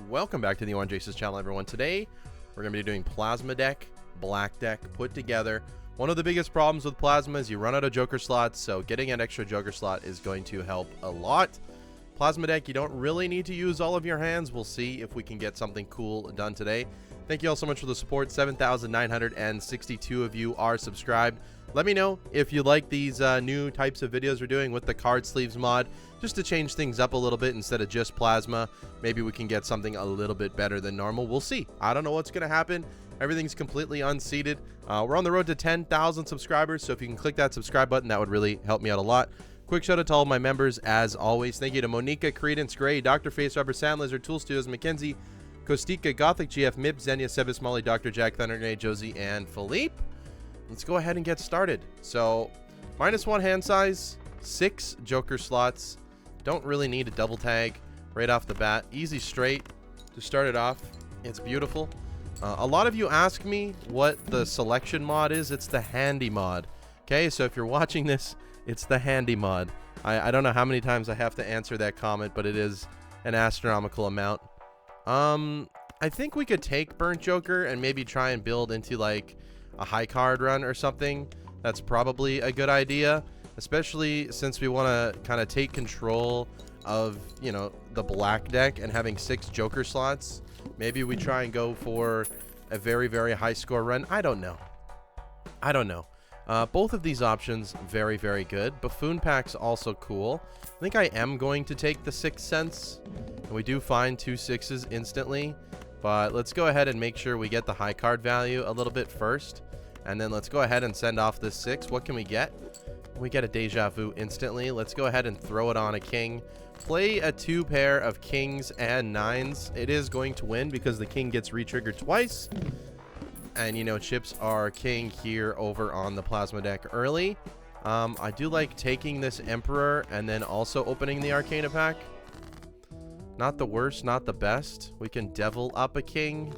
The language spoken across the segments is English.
Welcome back to the Orange Aces channel, everyone. Today, we're going to be doing Plasma deck, Black deck put together. One of the biggest problems with Plasma is you run out of Joker slots, so getting an extra Joker slot is going to help a lot. Plasma deck, you don't really need to use all of your hands. We'll see if we can get something cool done today. Thank you all so much for the support. 7,962 of you are subscribed. Let me know if you like these new types of videos we're doing with the card sleeves mod, just to change things up a little bit instead of just Plasma. Maybe we can get something a little bit better than normal. We'll see. I don't know what's going to happen. Everything's completely unseated. We're on the road to 10,000 subscribers, so if you can click that subscribe button, that would really help me out a lot. Quick shout out to all my members, as always. Thank you to Monica, Credence, Gray, Dr. Face, Rubber, Sand Lizard, Tool Studios, Mackenzie, Kostika, Gothic, GF, Mib, Xenia, Sebas, Molly, Dr. Jack, Thunder Grenade, Josie, and Philippe. Let's go ahead and get started. So, -1 hand size, 6 Joker slots. Don't really need a double tag right off the bat. Easy straight to start it off. It's beautiful. A lot of you ask me what the selection mod is. It's the handy mod. Okay, so if you're watching this, it's the handy mod. I don't know how many times I have to answer that comment, but it is an astronomical amount. I think we could take Burnt Joker and maybe try and build into like a high card run or something. That's probably a good idea, especially since we want to kind of take control of, you know, the black deck and having 6 Joker slots. Maybe we try and go for a very, very high score run. I don't know. Both of these options, very, very good. Buffoon Pack's also cool. I think I am going to take the 6th Sense. And we do find 2 6s instantly. But let's go ahead and make sure we get the high card value a little bit first. And then let's go ahead and send off this 6. What can we get? We get a Deja Vu instantly. Let's go ahead and throw it on a king. Play a 2 pair of kings and 9s. It is going to win because the king gets re-triggered twice. And, you know, chips are king here over on the Plasma deck early. I do like taking this Emperor and then also opening the Arcana pack. Not the worst, not the best. We can Devil up a king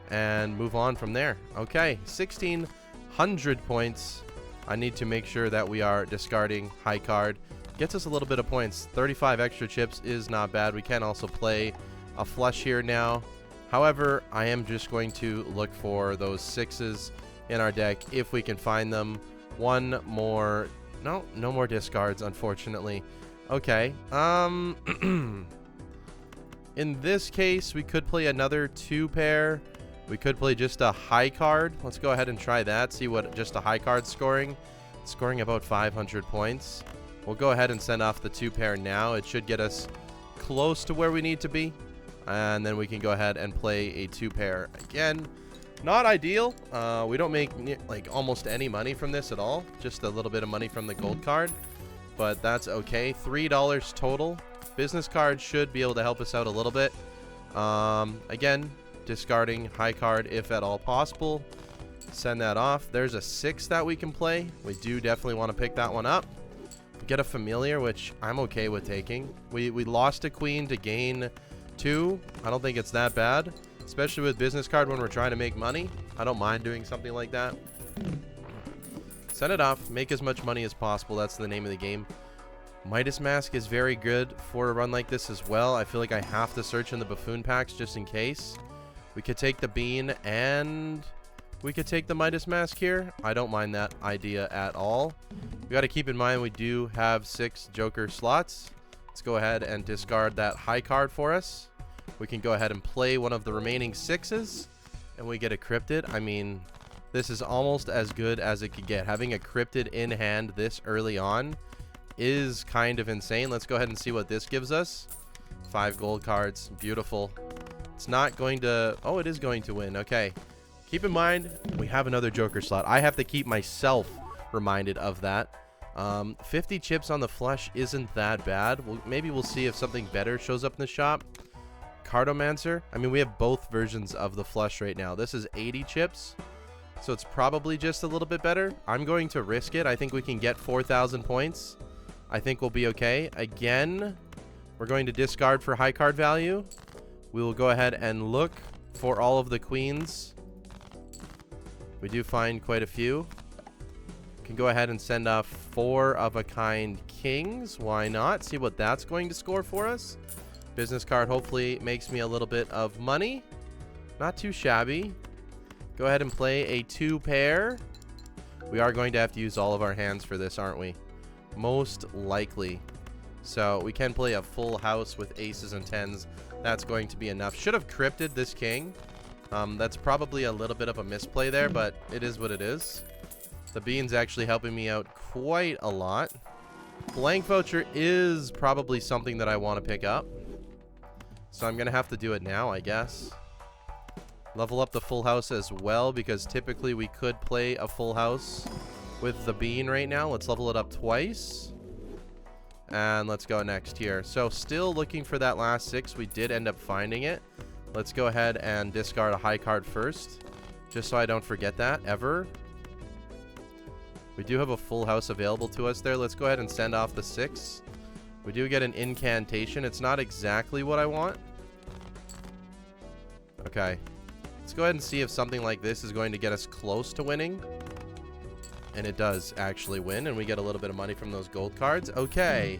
and move on from there. Okay, 1,600 points. I need to make sure that we are discarding high card. Gets us a little bit of points. 35 extra chips is not bad. We can also play a flush here now. However, I am just going to look for those 6s in our deck if we can find them. One more. No more discards, unfortunately. Okay. In this case, we could play another 2 pair. We could play just a high card. Let's go ahead and try that. See what just a high card scoring. Scoring about 500 points. We'll go ahead and send off the 2 pair now. It should get us close to where we need to be. And then we can go ahead and play a 2 pair again. Not ideal. We don't make like almost any money from this at all. Just a little bit of money from the gold card. But that's okay. $3 total. Business card should be able to help us out a little bit. Again, discarding high card if at all possible. Send that off. There's a 6 that we can play. We do definitely want to pick that one up. Get a familiar, which I'm okay with taking. We lost a queen to gain 2. I don't think it's that bad, especially with business card when we're trying to make money. I don't mind doing something like that. Send it off. Make as much money as possible. That's the name of the game. Midas Mask is very good for a run like this as well. I feel like I have to search in the Buffoon packs just in case. We could take the Bean and we could take the Midas Mask here. I don't mind that idea at all. We got to keep in mind we do have 6 Joker slots. Let's go ahead and discard that high card for us. We can go ahead and play one of the remaining 6s and we get a Cryptid. I mean, this is almost as good as it could get. Having a Cryptid in hand this early on is kind of insane. Let's go ahead and see what this gives us. 5 gold cards. Beautiful. It's not going to... Oh, it is going to win. Okay. Keep in mind, we have another Joker slot. I have to keep myself reminded of that. 50 chips on the flush isn't that bad. Maybe we'll see if something better shows up in the shop. Cardomancer. I mean, we have both versions of the flush right now. This is 80 chips, so it's probably just a little bit better. I'm going to risk it. I think we can get 4,000 points. I think we'll be okay. Again, we're going to discard for high card value. We will go ahead and look for all of the queens. We do find quite a few. Can go ahead and send off 4 of a kind kings. Why not? See what that's going to score for us. Business card hopefully makes me a little bit of money. Not too shabby. Go ahead and play a 2 pair. We are going to have to use all of our hands for this, aren't we? Most likely. So we can play a full house with aces and tens. That's going to be enough. Should have crypted this king. That's probably a little bit of a misplay there, but it is what it is. The bean's actually helping me out quite a lot. Blank voucher is probably something that I want to pick up. So I'm going to have to do it now, I guess. Level up the full house as well, because typically we could play a full house with the bean right now. Let's level it up twice. And let's go next here. So still looking for that last 6. We did end up finding it. Let's go ahead and discard a high card first, just so I don't forget that ever. We do have a full house available to us there. Let's go ahead and send off the 6. We do get an incantation. It's not exactly what I want. Okay. Let's go ahead and see if something like this is going to get us close to winning. And it does actually win, and we get a little bit of money from those gold cards. Okay.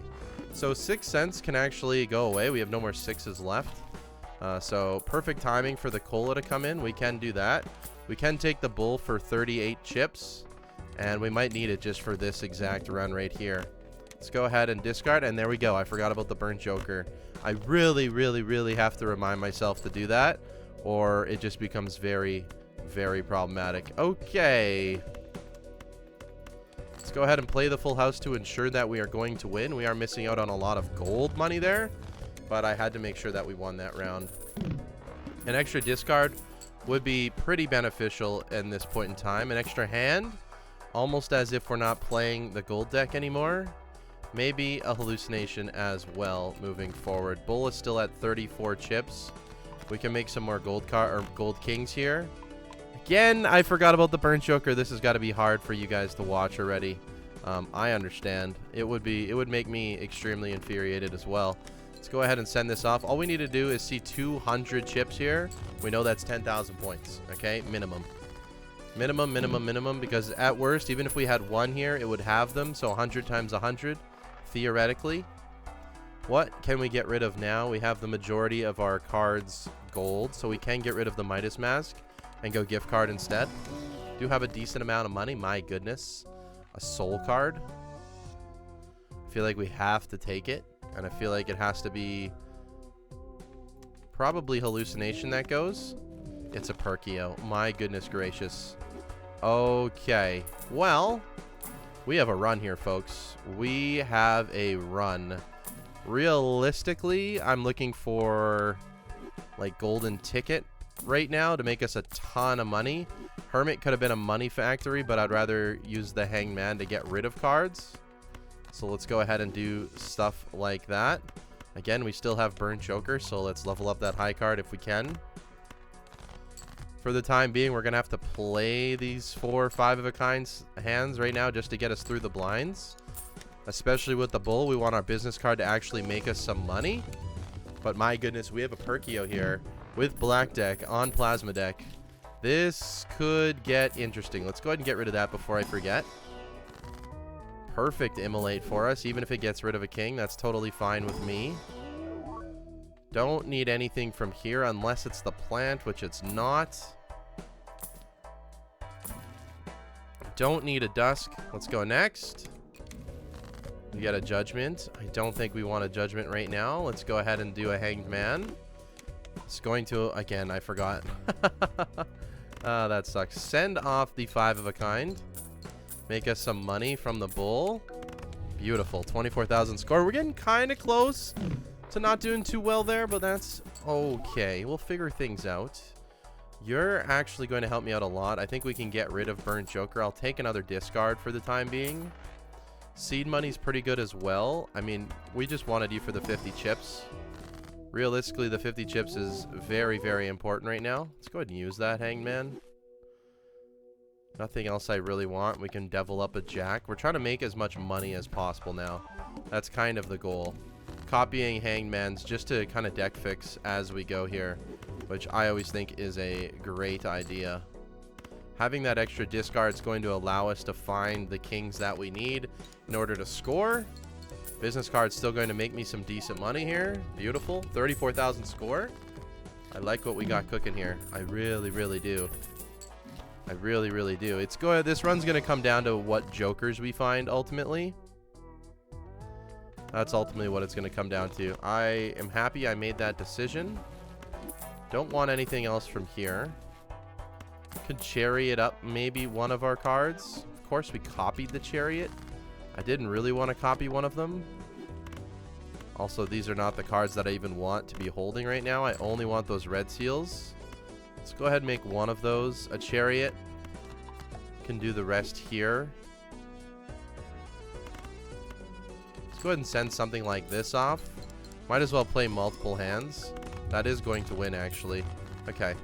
So 6 cents can actually go away. We have no more 6s left. So perfect timing for the cola to come in. We can do that. We can take the bull for 38 chips. And we might need it just for this exact run right here. Let's go ahead and discard. And there we go. I forgot about the burnt joker. I really, really, really have to remind myself to do that, or it just becomes very, very problematic. Okay. Let's go ahead and play the full house to ensure that we are going to win. We are missing out on a lot of gold money there, but I had to make sure that we won that round. An extra discard would be pretty beneficial in this point in time. An extra hand, almost as if we're not playing the gold deck anymore. Maybe a hallucination as well moving forward. Bull is still at 34 chips. We can make some more gold kings here. Again, I forgot about the burnt joker. This has got to be hard for you guys to watch already. I understand. It would make me extremely infuriated as well. Let's go ahead and send this off. All we need to do is see 200 chips here. We know that's 10,000 points. Okay, minimum. Minimum, because at worst, even if we had 1 here, it would have them. So 100 times 100, theoretically. What can we get rid of now? We have the majority of our cards gold, so we can get rid of the Midas Mask and go gift card instead. Do have a decent amount of money. My goodness. A soul card. I feel like we have to take it, and I feel like it has to be probably hallucination that goes. It's a Perkio. My goodness gracious. Okay. Well, we have a run here, folks. We have a run. Realistically, I'm looking for like golden ticket right now to make us a ton of money. Hermit could have been a money factory, but I'd rather use the hangman to get rid of cards. So let's go ahead and do stuff like that. Again, we still have burnt joker, so let's level up that high card if we can. For the time being, we're gonna have to play these 4 5-of-a-kind hands right now just to get us through the blinds. Especially with the bull, we want our business card to actually make us some money. But my goodness, we have a Perkio here with black deck on plasma deck. This could get interesting. Let's go ahead and get rid of that before I forget. Perfect immolate for us. Even if it gets rid of a king, that's totally fine with me. Don't need anything from here unless it's the plant, which it's not. Don't need a dusk. Let's go next. We get a judgment. I don't think we want a judgment right now. Let's go ahead and do a hanged man. It's going to, again, I forgot. That sucks. Send off the 5-of-a-kind. Make us some money from the bull. Beautiful. 24,000 score. We're getting kind of close to not doing too well there, but that's okay. We'll figure things out. You're actually going to help me out a lot. I think we can get rid of burnt joker. I'll take another discard for the time being. Seed money's pretty good as well. I mean, we just wanted you for the 50 chips. Realistically, the 50 chips is very, very important right now. Let's go ahead and use that hangman. Nothing else I really want. We can devil up a jack. We're trying to make as much money as possible now. That's kind of the goal. Copying hangmans just to kind of deck fix as we go here, which I always think is a great idea. Having that extra discard is going to allow us to find the kings that we need in order to score. Business card's still going to make me some decent money here. Beautiful. 34,000 score. I like what we got cooking here. I really, really do. I really, really do. It's going. This run's going to come down to what jokers we find ultimately. That's ultimately what it's going to come down to. I am happy I made that decision. Don't want anything else from here. Could chariot up maybe one of our cards. Of course, we copied the chariot. I didn't really want to copy one of them. Also, these are not the cards that I even want to be holding right now. I only want those red seals. Let's go ahead and make one of those a chariot. Can do the rest here. Let's go ahead and send something like this off. Might as well play multiple hands. That is going to win, actually. Okay.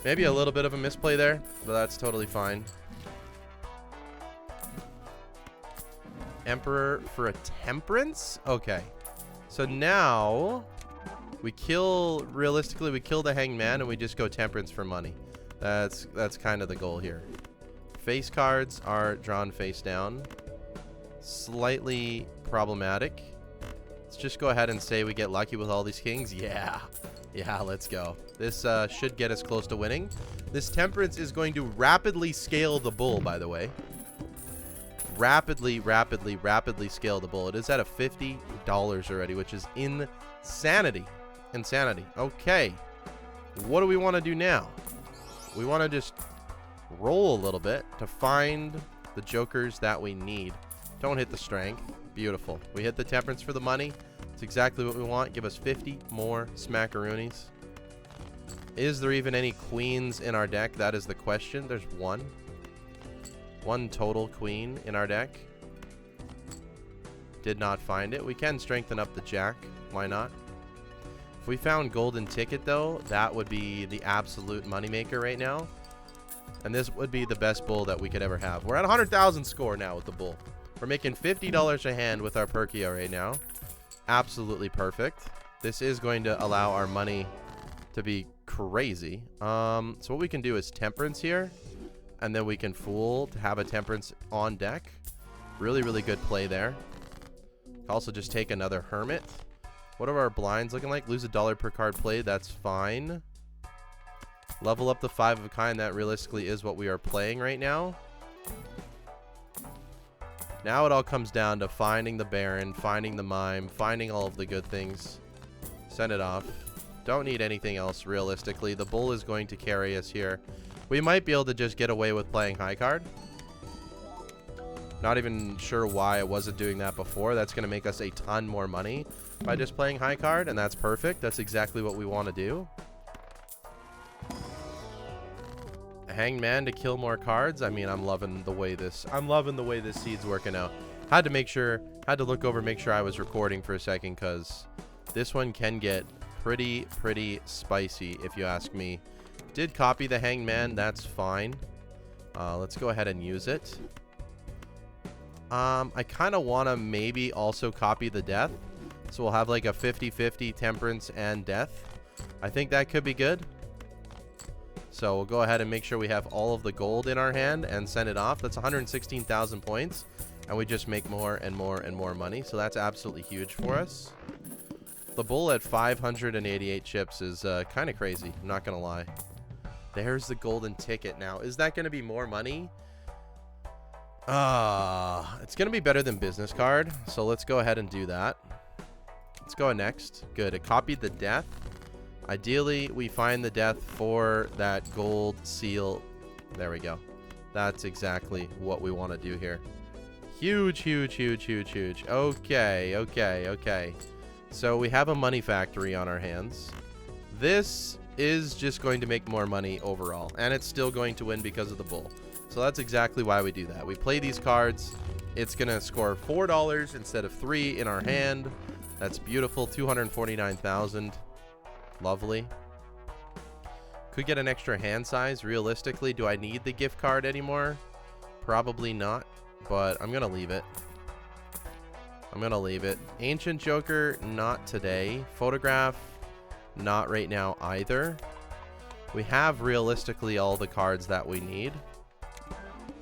Maybe a little bit of a misplay there, but that's totally fine. Emperor for a temperance? Okay. So now we kill, realistically, we kill the hanged man and we just go temperance for money. That's kind of the goal here. Face cards are drawn face down. Slightly problematic. Let's just go ahead and say we get lucky with all these kings. Yeah. Yeah, let's go. This should get us close to winning. This temperance is going to rapidly scale the bull, by the way. Rapidly scale the bull. It is at a $50 already, which is insanity. Insanity. Okay. What do we want to do now? We want to just roll a little bit to find the jokers that we need. Don't hit the strength. Beautiful. We hit the temperance for the money. It's exactly what we want. Give us 50 more smackaroonies. Is there even any queens in our deck? That is the question. There's one. One total queen in our deck. Did not find it. We can strengthen up the jack. Why not? If we found golden ticket, though, that would be the absolute moneymaker right now. And this would be the best bull that we could ever have. We're at 100,000 score now with the bull. We're making $50 a hand with our Perkio right now. Absolutely perfect. This is going to allow our money to be crazy. So what we can do is temperance here. And then we can fool to have a temperance on deck. Really, really good play there. Also just take another hermit. What are our blinds looking like? Lose $1 per card played. That's fine. Level up the 5 of a kind. That realistically is what we are playing right now. Now it all comes down to finding the Baron, finding the Mime, finding all of the good things. Send it off. Don't need anything else realistically. The bull is going to carry us here. We might be able to just get away with playing high card. Not even sure why I wasn't doing that before. That's going to make us a ton more money by just playing high card, and that's perfect. That's exactly what we want to do. A hanged man to kill more cards. I mean, I'm loving the way this seed's working out. Had to look over, make sure I was recording for a second, because this one can get pretty spicy if you ask me. Did copy the hanged man. That's fine. Let's go ahead and use it. I kind of want to maybe also copy the death. So we'll have like a 50-50 temperance and death. I think that could be good. So we'll go ahead and make sure we have all of the gold in our hand and send it off. That's 116,000 points. And we just make more and more and more money. So that's absolutely huge for us. The bull at 588 chips is kind of crazy. I'm not going to lie. There's the golden ticket now. Is that going to be more money? It's going to be better than business card. So let's go ahead and do that. Let's go next. Good. It copied the death. Ideally, we find the death for that gold seal. There we go. That's exactly what we want to do here. Huge. Okay. So we have a money factory on our hands. This is just going to make more money overall. And it's still going to win because of the bull. So that's exactly why we do that. We play these cards. It's going to score $4 instead of $3 in our hand. That's beautiful. 249,000. Lovely. Could get an extra hand size. Realistically, do I need the gift card anymore? Probably not, but I'm going to leave it. Ancient Joker, not today. Photograph, not right now either. We have realistically all the cards that we need.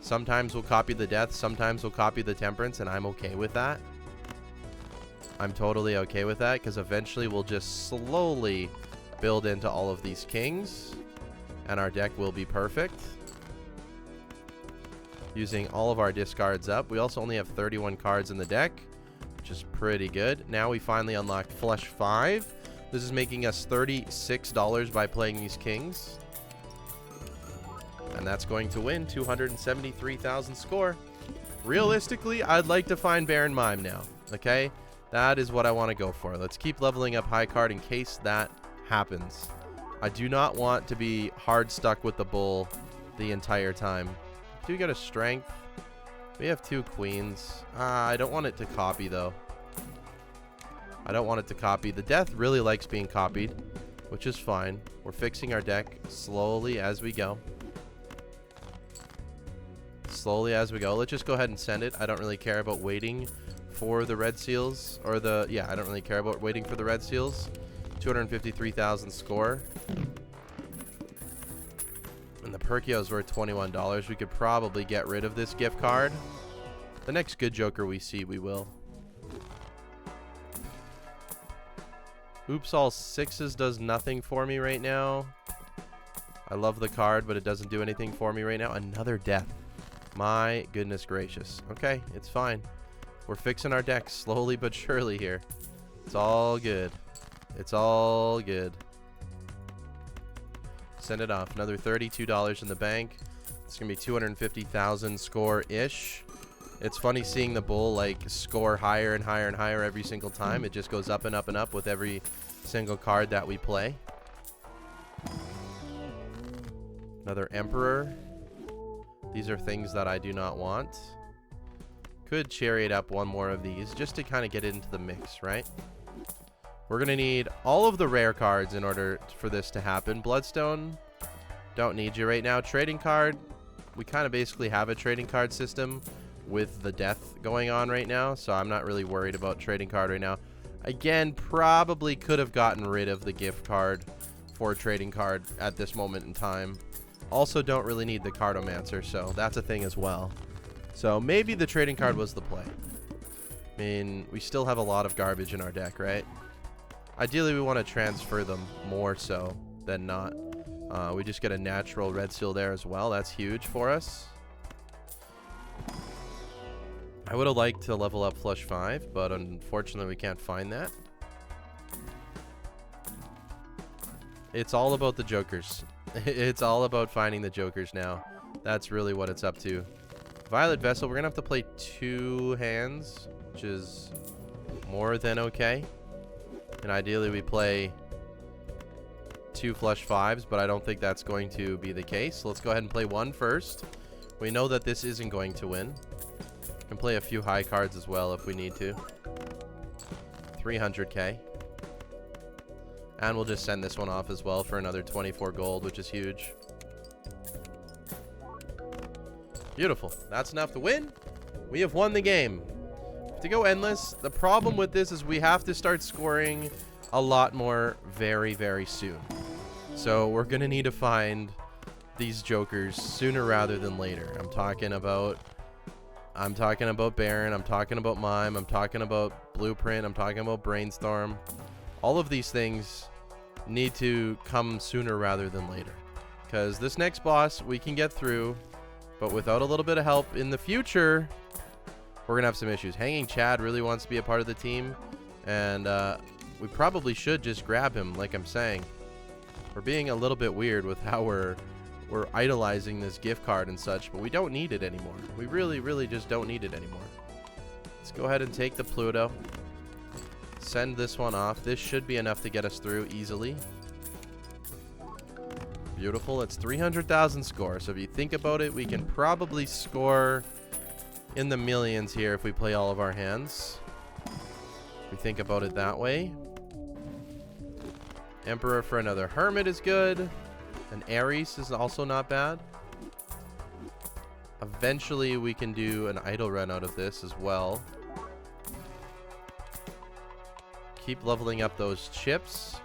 Sometimes we'll copy the death, sometimes we'll copy the temperance, and I'm okay with that. I'm totally okay with that because eventually we'll just slowly build into all of these kings and our deck will be perfect. Using all of our discards up. We also only have 31 cards in the deck, which is pretty good. Now we finally unlocked Flush 5. This is making us $36 by playing these kings. And that's going to win 273,000 score. Realistically, I'd like to find Baron Mime now. Okay? That is what I want to go for. Let's keep leveling up high card in case that happens. I do not want to be hard stuck with the bull the entire time. Do we got a strength? We have 2 queens. I don't want it to copy, though. I don't want it to copy. The death really likes being copied, which is fine. We're fixing our deck slowly as we go. Slowly as we go. Let's just go ahead and send it. I don't really care about waiting for the red seals. Or the... Yeah, I don't really care about waiting for the red seals. 253,000 score. And the Perkio's worth $21. We could probably get rid of this gift card. The next good joker we see, we will. Oops, all 6s does nothing for me right now. I love the card, but it doesn't do anything for me right now. Another death. My goodness gracious. Okay, it's fine. We're fixing our deck slowly but surely here. It's all good. It's all good. Send it off. Another $32 in the bank. It's going to be 250,000 score-ish. It's funny seeing the bull like score higher and higher and higher every single time. It just goes up and up and up with every single card that we play. Another Emperor. These are things that I do not want. Could chariot up one more of these just to kind of get it into the mix, right? We're going to need all of the rare cards in order for this to happen. Bloodstone, don't need you right now. Trading card, we kind of basically have a trading card system with the death going on right now, so I'm not really worried about trading card right now. Again, probably could have gotten rid of the gift card for a trading card at this moment in time. Also don't really need the Cardomancer, so that's a thing as well. So maybe the trading card was the play. I mean, we still have a lot of garbage in our deck, right? Ideally, we want to transfer them more so than not. We just get a natural red seal there as well. That's huge for us. I would have liked to level up Flush 5, but unfortunately, we can't find that. It's all about the jokers. It's all about finding the jokers now. That's really what it's up to. Violet Vessel, we're going to have to play 2 hands, which is more than okay. And ideally we play 2 Flush 5s, but I don't think that's going to be the case. So let's go ahead and play 1 first. We know that this isn't going to win. We can play a few high cards as well if we need to. 300k. And we'll just send this one off as well for another 24 gold, which is huge. Beautiful. That's enough to win. We have won the game. To go endless, the problem with this is we have to start scoring a lot more very, very soon. So we're going to need to find these jokers sooner rather than later. I'm talking about Baron, I'm talking about Mime, I'm talking about Blueprint, I'm talking about Brainstorm. All of these things need to come sooner rather than later. Because this next boss we can get through, but without a little bit of help in the future, we're going to have some issues. Hanging Chad really wants to be a part of the team, and we probably should just grab him, like I'm saying. We're being a little bit weird with how we're idolizing this gift card and such, but we don't need it anymore. We really, really just don't need it anymore. Let's go ahead and take the Pluto. Send this one off. This should be enough to get us through easily. Beautiful. It's 300,000 score. So if you think about it, we can probably score in the millions here if we play all of our hands. If we think about it that way. Emperor for another Hermit is good. An Ares is also not bad. Eventually we can do an idle run out of this as well. Keep leveling up those chips.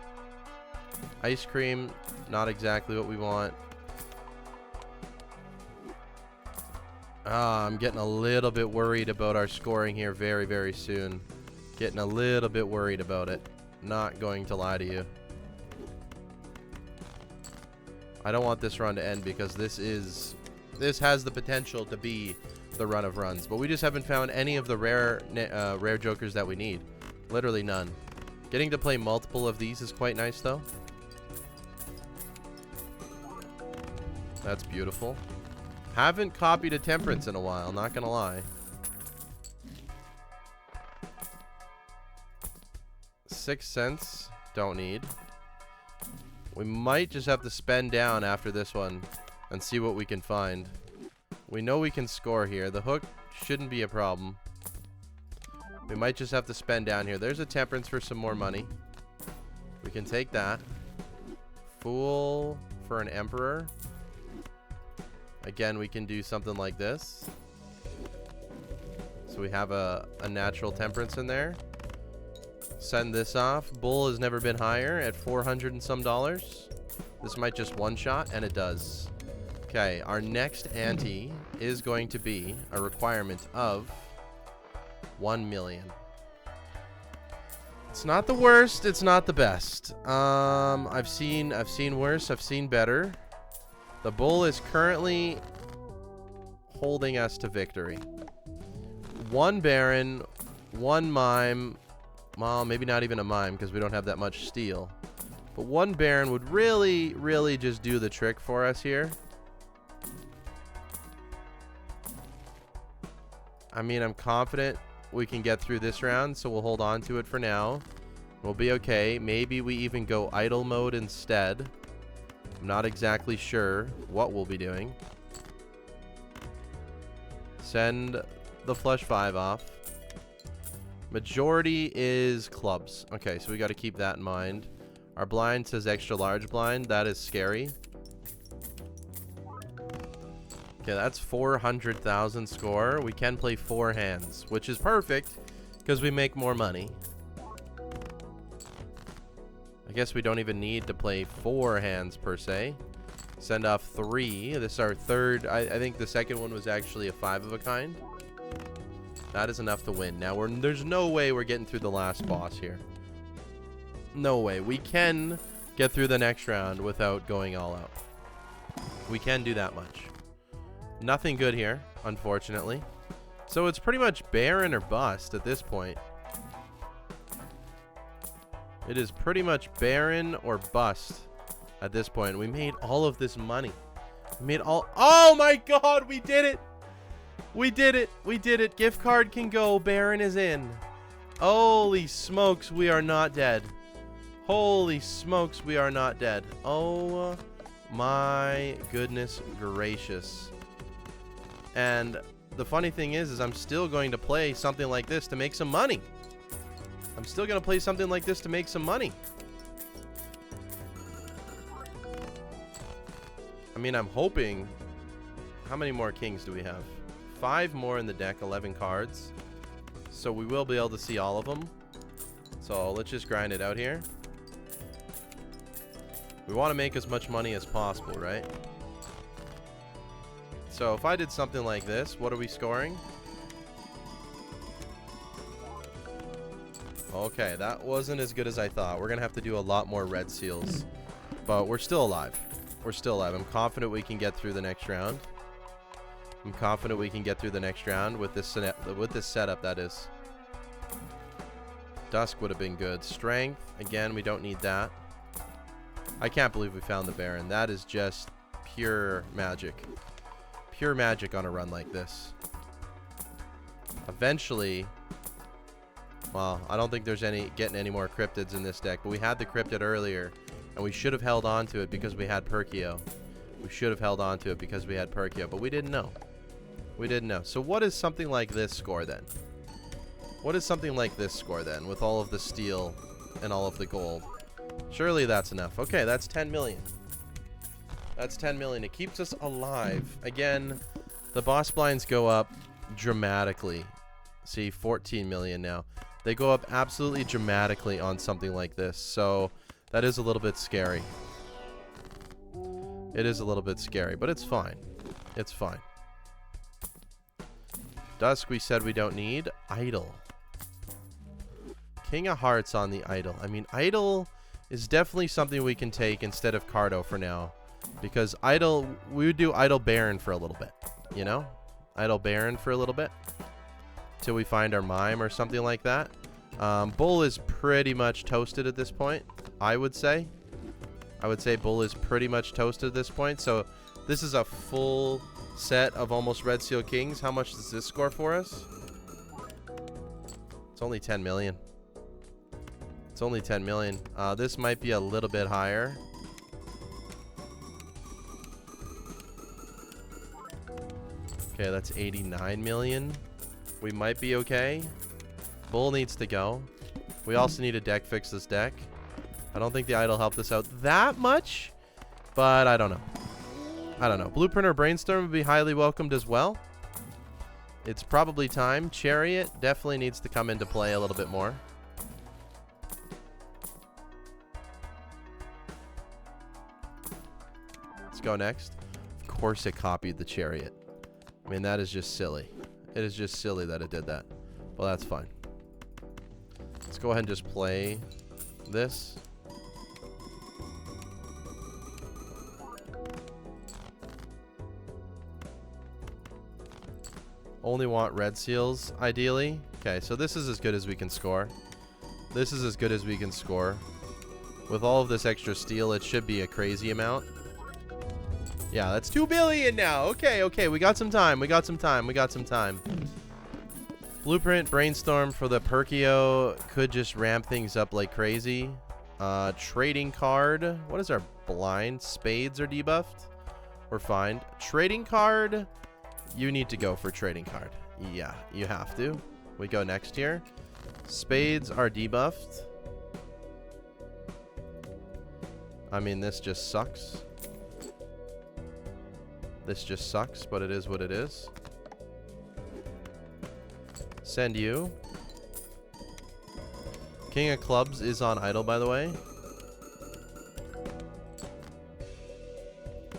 Ice cream, not exactly what we want. I'm getting a little bit worried about our scoring here very, very soon. Getting a little bit worried about it. Not going to lie to you. I don't want this run to end because this has the potential to be the run of runs. But we just haven't found any of the rare jokers that we need. Literally none. Getting to play multiple of these is quite nice though. That's beautiful. Haven't copied a temperance in a while, not gonna lie. 6 cents. Don't need. We might just have to spend down after this one and see what we can find. We know we can score here. The hook shouldn't be a problem. We might just have to spend down here. There's a temperance for some more money. We can take that. Fool for an emperor. Again, we can do something like this. So we have a natural temperance in there. Send this off. Bull has never been higher at $400 and some dollars. This might just one shot, and it does. Okay, our next ante is going to be a requirement of 1 million. It's not the worst, it's not the best. I've seen worse, I've seen better. The bull is currently holding us to victory. 1 baron, 1 mime. Well, maybe not even a mime because we don't have that much steel. But 1 baron would really, really just do the trick for us here. I mean, I'm confident we can get through this round, so we'll hold on to it for now. We'll be okay. Maybe we even go idle mode instead. I'm not exactly sure what we'll be doing. Send the flush 5 off. Majority is clubs. Okay, so we got to keep that in mind. Our blind says extra large blind. That is scary. Okay, that's 400,000 score. We can play 4 hands, which is perfect because we make more money. I guess we don't even need to play 4 hands per se. Send off 3. This is our third. I think the second one was actually a 5 of a kind. That is enough to win. Now, there's no way we're getting through the last boss here. No way. We can get through the next round without going all out. We can do that much. Nothing good here, unfortunately. So it's pretty much baron or bust at this point. It is pretty much baron or bust at this point. We made all of this money. We made all... Oh my god, we did it! We did it! We did it! Gift card can go. Baron is in. Holy smokes, we are not dead. Holy smokes, we are not dead. Oh my goodness gracious. And the funny thing is I'm still going to play something like this to make some money. I'm still going to play something like this to make some money. I mean, I'm hoping... How many more kings do we have? 5 more in the deck, 11 cards. So we will be able to see all of them. So let's just grind it out here. We want to make as much money as possible, right? So if I did something like this, what are we scoring? Okay, that wasn't as good as I thought. We're going to have to do a lot more red seals. But we're still alive. We're still alive. I'm confident we can get through the next round. I'm confident we can get through the next round with this setup, that is. Dusk would have been good. Strength, again, we don't need that. I can't believe we found the Baron. That is just pure magic. Pure magic on a run like this. Eventually... Well, I don't think there's getting any more cryptids in this deck, but we had the cryptid earlier, and we should have held on to it because we had Perkio. We should have held on to it because we had Perkio, but we didn't know. We didn't know. So what is something like this score then? What is something like this score then, with all of the steel and all of the gold? Surely that's enough. Okay, that's 10 million. That's 10 million. It keeps us alive. Again, the boss blinds go up dramatically. See, 14 million now. They go up absolutely dramatically on something like this. So that is a little bit scary. It is a little bit scary, but it's fine. It's fine. Dusk we said we don't need. Idle. King of Hearts on the Idol. I mean, Idol is definitely something we can take instead of Cardo for now. Because Idol, we would do Idol Baron for a little bit. You know? Idol Baron for a little bit. Till we find our Mime or something like that. Bull is pretty much toasted at this point, I would say. I would say Bull is pretty much toasted at this point. So this is a full set of almost Red Seal Kings. How much does this score for us? It's only 10 million. It's only 10 million. This might be a little bit higher. Okay, that's 89 million. We might be okay. Bull needs to go. We also need a deck fix this deck. I don't think the Idol helped us out that much, but I don't know. I don't know. Blueprint or Brainstorm would be highly welcomed as well. It's probably time. Chariot definitely needs to come into play a little bit more. Let's go next. Of course it copied the Chariot. I mean, that is just silly. It is just silly that it did that. Well, that's fine. Let's go ahead and just play this. Only want red seals, ideally. Okay, so this is as good as we can score. This is as good as we can score. With all of this extra steel, it should be a crazy amount. Yeah, that's 2 billion now. Okay, okay, we got some time. We got some time. We got some time. Blueprint, Brainstorm for the Perkio could just ramp things up like crazy. Trading card. What is our blind? Spades are debuffed. We're fine. Trading card. You need to go for trading card. Yeah, you have to. We go next here. Spades are debuffed. I mean, this just sucks. This just sucks, but it is what it is. Send you. King of Clubs is on Idle, by the way.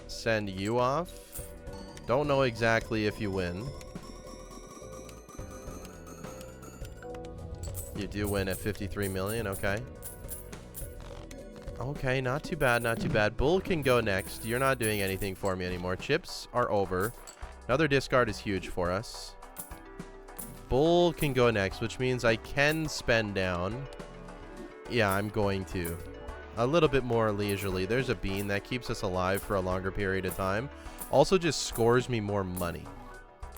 Send you off. Don't know exactly if you win. You do win at 53 million, okay. Okay, not too bad, not too bad. Bull can go next. You're not doing anything for me anymore. Chips are over. Another discard is huge for us. Bull can go next, which means I can spend down. Yeah, I'm going to. A little bit more leisurely. There's a bean that keeps us alive for a longer period of time. Also just scores me more money,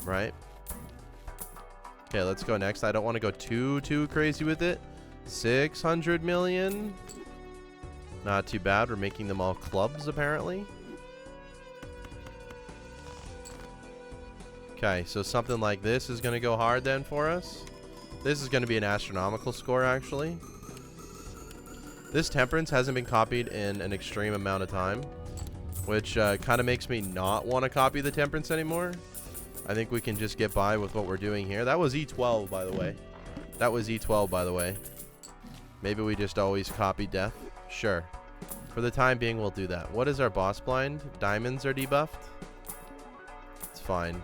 right? Okay, let's go next. I don't want to go too crazy with it. 600 million. Not too bad. We're making them all clubs, apparently. Okay, so something like this is going to go hard then for us. This is going to be an astronomical score, actually. This Temperance hasn't been copied in an extreme amount of time, which kind of makes me not want to copy the Temperance anymore. I think we can just get by with what we're doing here. That was E12, by the way. That was E12, by the way. Maybe we just always copy death. Sure. For the time being, we'll do that. What is our boss blind? Diamonds are debuffed. It's fine.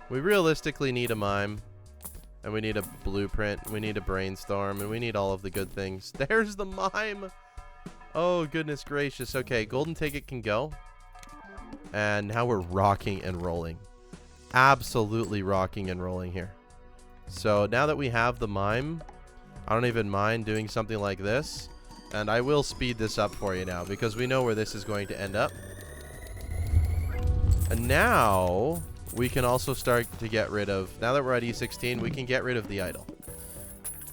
We realistically need a Mime. And we need a Blueprint. We need a Brainstorm. And we need all of the good things. There's the Mime! Oh, goodness gracious. Okay, Golden Ticket can go. And now we're rocking and rolling. Absolutely rocking and rolling here. So now that we have the Mime, I don't even mind doing something like this. And I will speed this up for you now, because we know where this is going to end up. And now we can also start to get rid of, now that we're at E16, we can get rid of the Idol.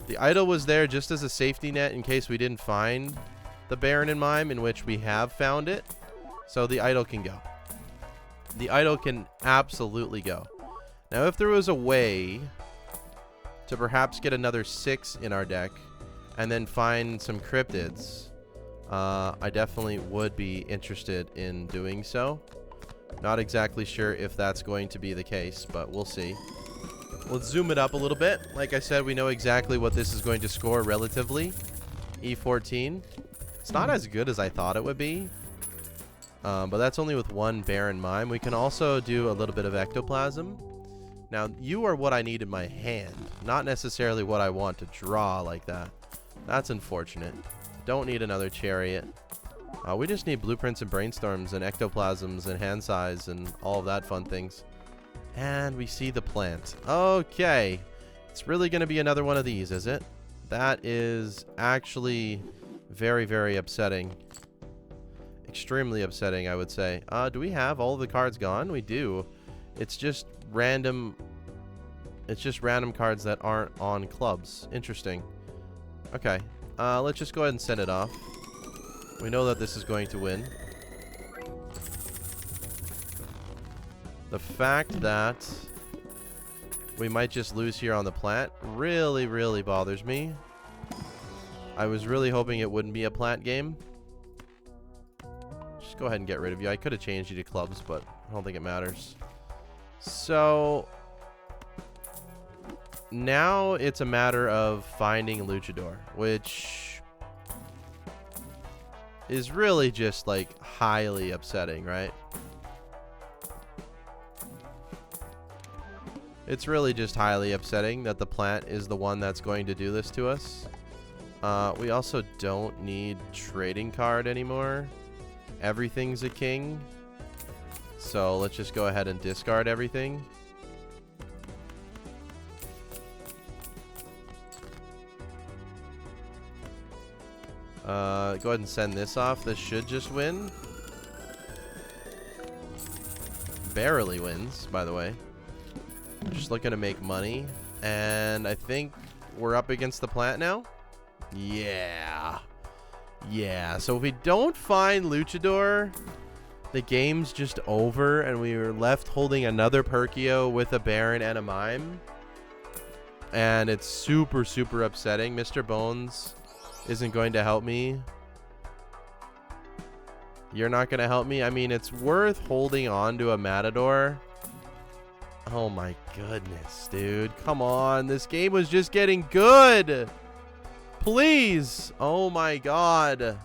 The Idol was there just as a safety net in case we didn't find the Baron and Mime, in which we have found it. So the Idol can go. The Idol can absolutely go. Now, if there was a way to perhaps get another 6 in our deck and then find some cryptids, I definitely would be interested in doing so. Not exactly sure if that's going to be the case, but we'll see. Let's zoom it up a little bit. Like I said, we know exactly what this is going to score relatively. E14. It's not as good as I thought it would be. But that's only with one Baron Mime. We can also do a little bit of Ectoplasm. Now, you are what I need in my hand, not necessarily what I want to draw like that. That's unfortunate. Don't need another chariot. We just need blueprints and brainstorms and ectoplasms and hand size and all of that fun things. And we see the plant. Okay. It's really going to be another one of these, is it? That is actually very, very upsetting. Extremely upsetting, I would say. Do we have all of the cards gone? We do. It's just random. It's just random cards that aren't on clubs. Interesting. Okay. Let's just go ahead and send it off. We know that this is going to win. The fact that we might just lose here on the plant really, really bothers me. I was really hoping it wouldn't be a plant game. Just go ahead and get rid of you. I could have changed you to clubs, but I don't think it matters. So now it's a matter of finding Luchador, which is really just like highly upsetting, right? It's really just highly upsetting that the plant is the one that's going to do this to us. We also don't need trading card anymore. Everything's a king. So let's just go ahead and discard everything. Go ahead and send this off. This should just win. Barely wins, by the way. Just looking to make money. And I think we're up against the plant now. Yeah. Yeah. So if we don't find Luchador, the game's just over. And we are left holding another Perkio with a Baron and a Mime. And it's super, super upsetting. Mr. Bones isn't going to help me. You're not going to help me? I mean, it's worth holding on to a Matador. Oh my goodness, dude. Come on. This game was just getting good. Please. Oh my god.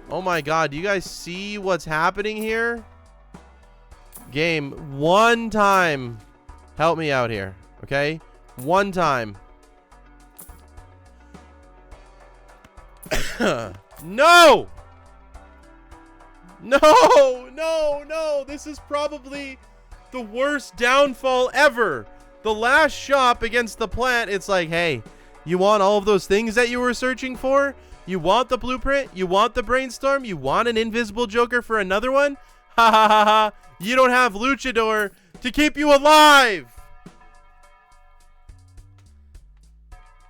Oh my god. Do you guys see what's happening here? Game, one time. Help me out here. Okay? One time. No! No! No! No! This is probably the worst downfall ever. The last shop against the plant, it's like, hey, you want all of those things that you were searching for? You want the blueprint? You want the brainstorm? You want an invisible joker for another one? Ha ha ha ha. You don't have Luchador to keep you alive.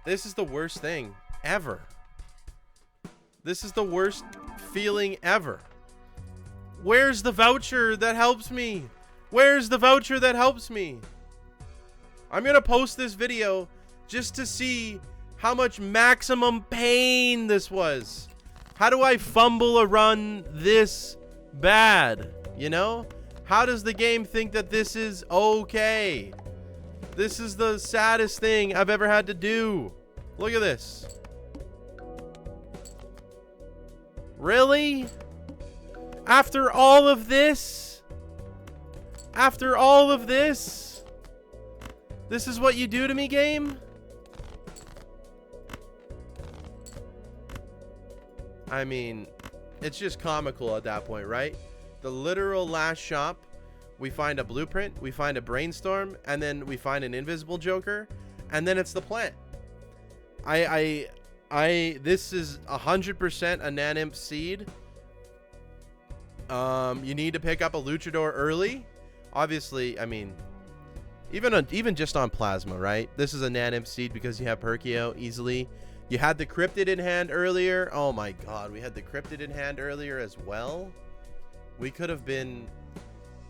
This is the worst thing ever. This is the worst feeling ever. Where's the voucher that helps me? Where's the voucher that helps me? I'm going to post this video just to see how much maximum pain this was. How do I fumble a run this bad? You know? How does the game think that this is okay? This is the saddest thing I've ever had to do. Look at this. Really? After all of this? After all of this? This is what you do to me, game? I mean, it's just comical at that point, right? The literal last shop, we find a blueprint, we find a brainstorm, and then we find an invisible joker, and then it's the plant. This is 100% a Nanimp seed. You need to pick up a Luchador early. Obviously, I mean, even just on Plasma, right? This is a Nanimp seed because you have Perkio easily. You had the Cryptid in hand earlier. Oh my god, we had the Cryptid in hand earlier as well. We could have been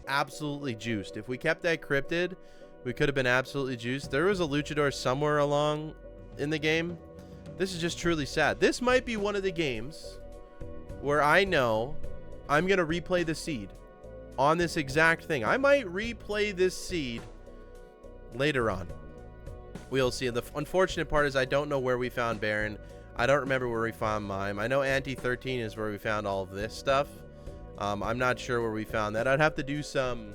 absolutely juiced. If we kept that Cryptid, we could have been absolutely juiced. There was a Luchador somewhere along in the game. This is just truly sad. This might be one of the games where I know I'm going to replay the seed on this exact thing. I might replay this seed later on. We'll see. The unfortunate part is I don't know where we found Baron. I don't remember where we found Mime. I know Ante 13 is where we found all of this stuff. I'm not sure where we found that. I'd have to do some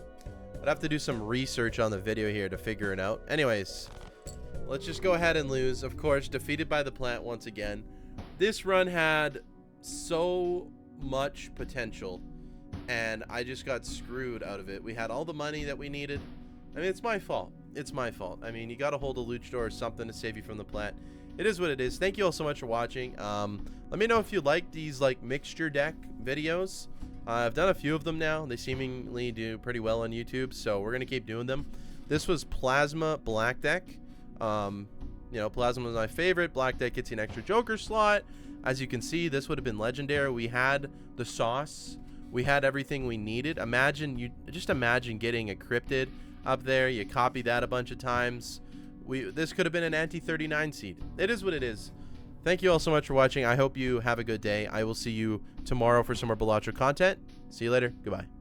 I'd have to do some research on the video here to figure it out. Anyways, let's just go ahead and lose. Of course, defeated by the plant once again. This run had so much potential, and I just got screwed out of it. We had all the money that we needed. I mean, it's my fault. It's my fault. I mean, you got to hold a luchador or something to save you from the plant. It is what it is. Thank you all so much for watching. Let me know if you like these like mixture deck videos. I've done a few of them now. They seemingly do pretty well on YouTube, so we're gonna keep doing them. This was Plasma Black Deck. You know, Plasma was my favorite. Black Deck gets you an extra Joker slot. As you can see, this would have been legendary. We had the sauce. We had everything we needed. Just imagine getting a cryptid up there. You copy that a bunch of times. This could have been an Ante 39 seed. It is what it is. Thank you all so much for watching. I hope you have a good day. I will see you tomorrow for some more Balatro content. See you later. Goodbye.